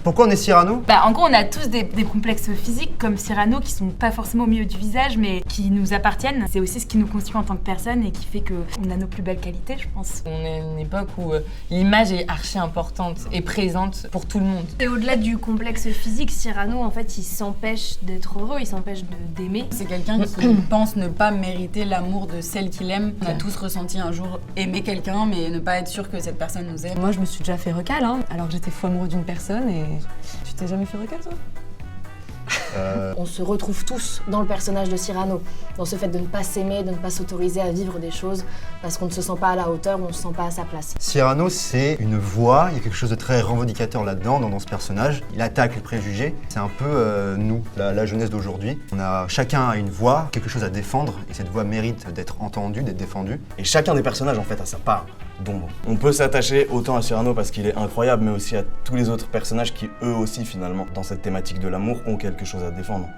Pourquoi on est Cyrano? En gros, on a tous des complexes physiques comme Cyrano qui sont pas forcément au milieu du visage, mais qui nous appartiennent. C'est aussi ce qui nous constitue en tant que personne et qui fait qu'on a nos plus belles qualités, je pense. On est à une époque où l'image est archi importante et présente pour tout le monde. Et au-delà du complexe physique, Cyrano, en fait, il s'empêche d'être heureux, il s'empêche d'aimer. C'est quelqu'un qui pense ne pas mériter l'amour de celle qu'il aime. On a tous ressenti un jour aimer quelqu'un, mais ne pas être sûr que cette personne nous aime. Moi, je me suis déjà fait recal, alors que j'étais fou amoureux d'une personne et... Tu t'es jamais fait recal, toi? On se retrouve tous dans le personnage de Cyrano, dans ce fait de ne pas s'aimer, de ne pas s'autoriser à vivre des choses parce qu'on ne se sent pas à la hauteur ou on ne se sent pas à sa place. Cyrano, c'est une voix, il y a quelque chose de très revendicateur là-dedans, dans ce personnage. Il attaque les préjugés. C'est un peu nous, la jeunesse d'aujourd'hui. Chacun a une voix, quelque chose à défendre, et cette voix mérite d'être entendue, d'être défendue. Et chacun des personnages, en fait, a sa part d'ombre. On peut s'attacher autant à Cyrano parce qu'il est incroyable, mais aussi à tous les autres personnages qui, eux aussi, finalement, dans cette thématique de l'amour, ont quelque chose à défendre.